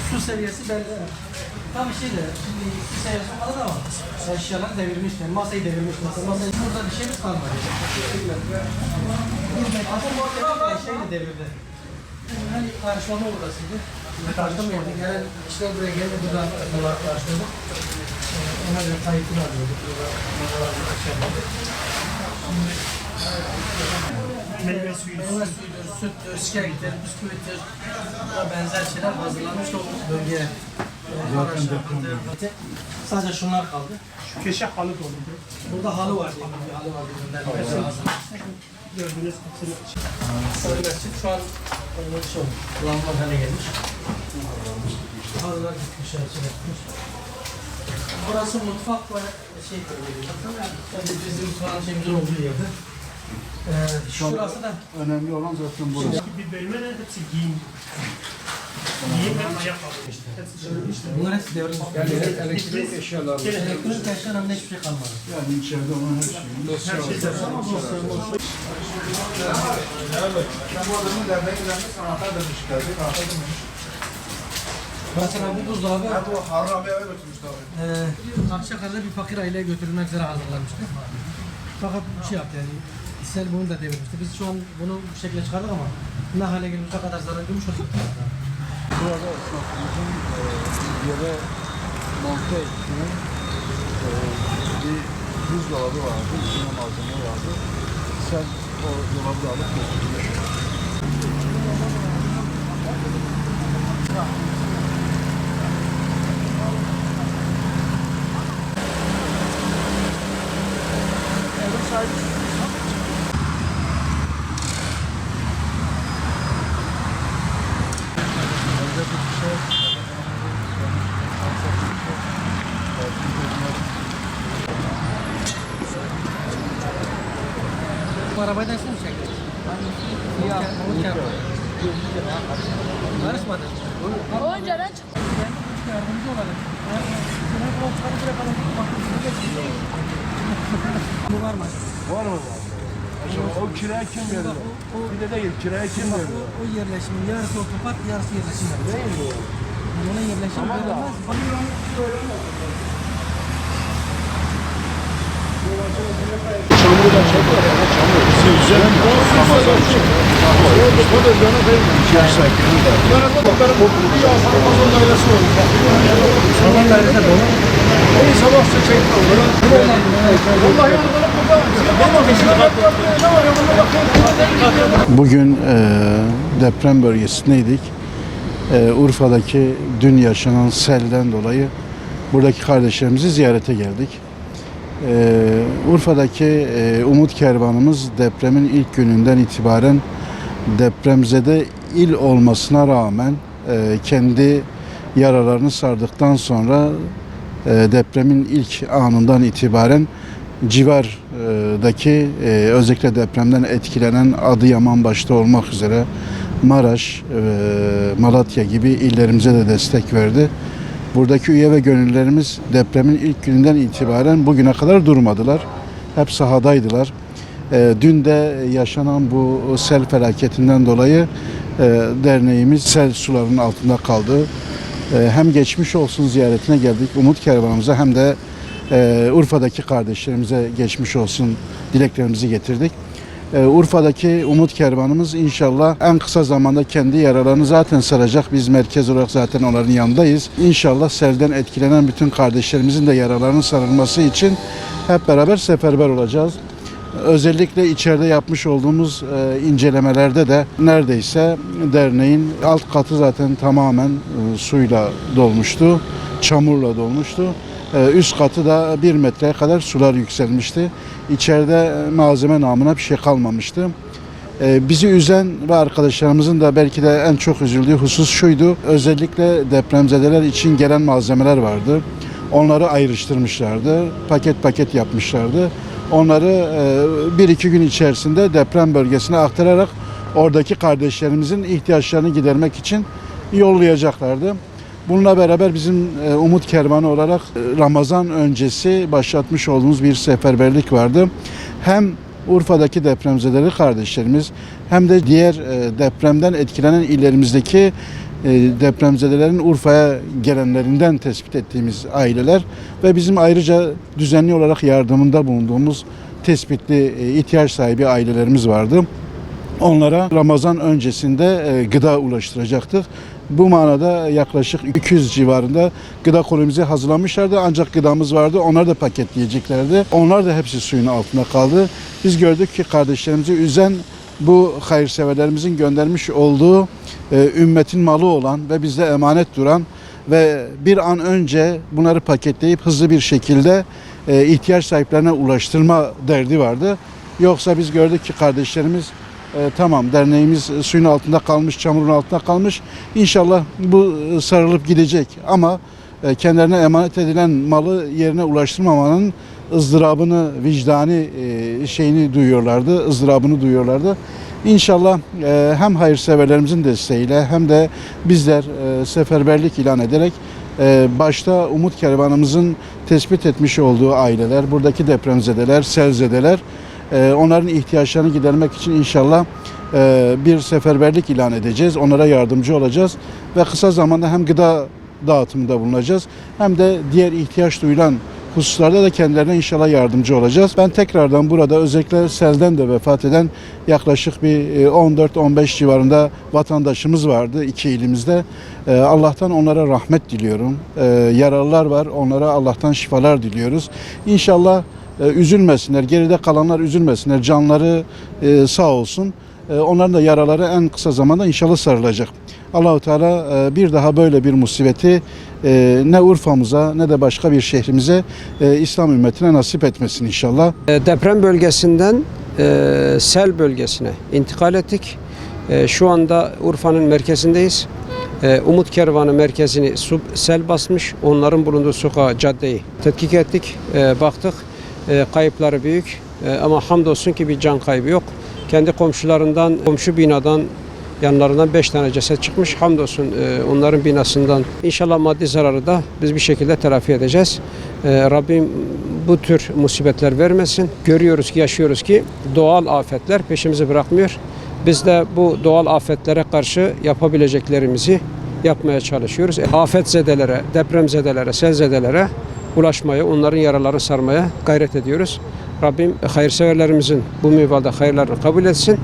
Su seviyesi belli. Tam şeyde, şimdi su seviyesi olmadı ama eşyalar devirmişler, masayı devirmişler. Masayı burada bir şeyimiz kalmadı. Aslında şeydi devirdi. Hani karşılama odasıydı. Karşılamıyorduk. Yani işler buraya geldi, buradan dolar karşıladık. Ona göre kayıtını alıyorduk. Meyve suyudur, süttür, şekerdir, bisküvittir, benzer şeyler hazırlanmış o bölgeye. Sadece şunlar kaldı. şu köşe halı dolu. Burada halı var diye bir halı var bizimden. Gördüğünüz Sarı mescid şu an kullanılan hale gelmiş. Halılar gitmiş, gitmiş. Burası mutfak ve şey bölgesi. Tabii bizim falan şeyimizin olduğu yerde. Şurası da önemli olan zaten burası. bir bölme de hepsi giyim. Giyim ve ayakkabı işte. bunlar hepsi devrilmiş. Yani elektrik eşyalar var. Elektronik eşyalarında hiçbir şey kalmadı. Yani içeride olan her şey. Her şey zaten. Evet. Ben bu adamın derneğinden sanata demiş geldi. Sanata demiş. Mesela bu buzdolabı Bu Harrabi'ye götürmüş tabii. Akçakale'de bir fakir aileye götürülmek üzere hazırlanmıştı. Fakat bir şey yaptı yani. İsrail bunu da devirmişti. Biz şu an bunu bu şekilde çıkardık ama ne hale gelmişe kadar zarar görmüş olduk. Burada esnafımızın yere monte ettiği bir buzdolabı vardı. İçine malzeme vardı. Sen o dolabı da alıp götürdün. Bu arabayı da nasıl mı çekti? Ya, onu çarptı. Karışmadı. O önceden çıktı. Yardımcı olalım. Bu var mı? Var mı? O kiraya kim veriyor? Bir de değil, kiraya kim veriyor? O yerleşimin yarısı otopark, yarısı yerleşim. Değil mi? Ona yerleşim verilmez. Bugün deprem bölgesindeydik. Urfa'daki dün yaşanan selden dolayı buradaki kardeşlerimizi ziyarete geldik. Urfa'daki Umut Kervanımız depremin ilk gününden itibaren depremzede il olmasına rağmen kendi yaralarını sardıktan sonra depremin ilk anından itibaren civardaki özellikle depremden etkilenen Adıyaman başta olmak üzere Maraş, Malatya gibi illerimize de destek verdi. Buradaki üye ve gönüllülerimiz depremin ilk gününden itibaren bugüne kadar durmadılar. Hep sahadaydılar. Dün de yaşanan bu sel felaketinden dolayı derneğimiz sel sularının altında kaldı. Hem geçmiş olsun ziyaretine geldik Umut Kervanımıza hem de Urfa'daki kardeşlerimize geçmiş olsun dileklerimizi getirdik. Urfa'daki Umut Kervanımız inşallah en kısa zamanda kendi yaralarını zaten saracak. Biz merkez olarak zaten onların yanındayız. İnşallah selden etkilenen bütün kardeşlerimizin de yaralarının sarılması için hep beraber seferber olacağız. Özellikle içeride yapmış olduğumuz incelemelerde de neredeyse derneğin alt katı zaten tamamen suyla dolmuştu, çamurla dolmuştu. Üst katı da 1 metreye kadar sular yükselmişti. İçeride malzeme namına bir şey kalmamıştı. Bizi üzen ve arkadaşlarımızın da belki de en çok üzüldüğü husus şuydu. Özellikle depremzedeler için gelen malzemeler vardı. Onları ayrıştırmışlardı. Paket paket yapmışlardı. Onları 1-2 gün içerisinde deprem bölgesine aktararak oradaki kardeşlerimizin ihtiyaçlarını gidermek için yollayacaklardı. Bununla beraber bizim Umut Kervanı olarak Ramazan öncesi başlatmış olduğumuz bir seferberlik vardı. Hem Urfa'daki depremzedeleri kardeşlerimiz hem de diğer depremden etkilenen illerimizdeki depremzedelerin Urfa'ya gelenlerinden tespit ettiğimiz aileler ve bizim ayrıca düzenli olarak yardımında bulunduğumuz tespitli ihtiyaç sahibi ailelerimiz vardı. Onlara Ramazan öncesinde gıda ulaştıracaktık. Bu manada yaklaşık 200 civarında gıda kolimizi hazırlamışlardı. Ancak gıdamız vardı. Onlar da paketleyeceklerdi. Onlar da hepsi suyun altında kaldı. Biz gördük ki kardeşlerimizi üzen bu hayırseverlerimizin göndermiş olduğu ümmetin malı olan ve bizde emanet duran ve bir an önce bunları paketleyip hızlı bir şekilde ihtiyaç sahiplerine ulaştırma derdi vardı. Yoksa biz gördük ki kardeşlerimiz tamam derneğimiz suyun altında kalmış, çamurun altında kalmış. İnşallah bu sarılıp gidecek ama kendilerine emanet edilen malı yerine ulaştırmamanın ızdırabını, vicdani şeyini duyuyorlardı, ızdırabını duyuyorlardı. İnşallah hem hayırseverlerimizin desteğiyle hem de bizler seferberlik ilan ederek başta Umut Kervanımızın tespit etmiş olduğu aileler, buradaki depremzedeler, selzedeler, onların ihtiyaçlarını gidermek için inşallah bir seferberlik ilan edeceğiz. Onlara yardımcı olacağız ve kısa zamanda hem gıda dağıtımında bulunacağız hem de diğer ihtiyaç duyulan hususlarda da kendilerine inşallah yardımcı olacağız. Ben tekrardan burada özellikle selden de vefat eden yaklaşık bir 14-15 civarında vatandaşımız vardı iki ilimizde. Allah'tan onlara rahmet diliyorum. Yaralılar var, onlara Allah'tan şifalar diliyoruz. İnşallah üzülmesinler, geride kalanlar üzülmesinler, canları sağ olsun. Onların da yaraları en kısa zamanda inşallah sarılacak. Allah-u Teala bir daha böyle bir musibeti ne Urfa'mıza ne de başka bir şehrimize İslam ümmetine nasip etmesin inşallah. Deprem bölgesinden sel bölgesine intikal ettik. Şu anda Urfa'nın merkezindeyiz. Umut Kervanı merkezini sel basmış. Onların bulunduğu sokağı, caddeyi tetkik ettik. Baktık kayıpları büyük ama hamdolsun ki bir can kaybı yok. Kendi komşularından, komşu binadan yanlarından 5 tane ceset çıkmış. Hamdolsun onların binasından. İnşallah maddi zararı da biz bir şekilde telafi edeceğiz. Rabbim bu tür musibetler vermesin. Görüyoruz ki, yaşıyoruz ki doğal afetler peşimizi bırakmıyor. Biz de bu doğal afetlere karşı yapabileceklerimizi yapmaya çalışıyoruz. Afetzedelere, depremzedelere, selzedelere ulaşmaya, onların yaralarını sarmaya gayret ediyoruz. Rabbim hayırseverlerimizin bu minvalde hayırlarını kabul etsin.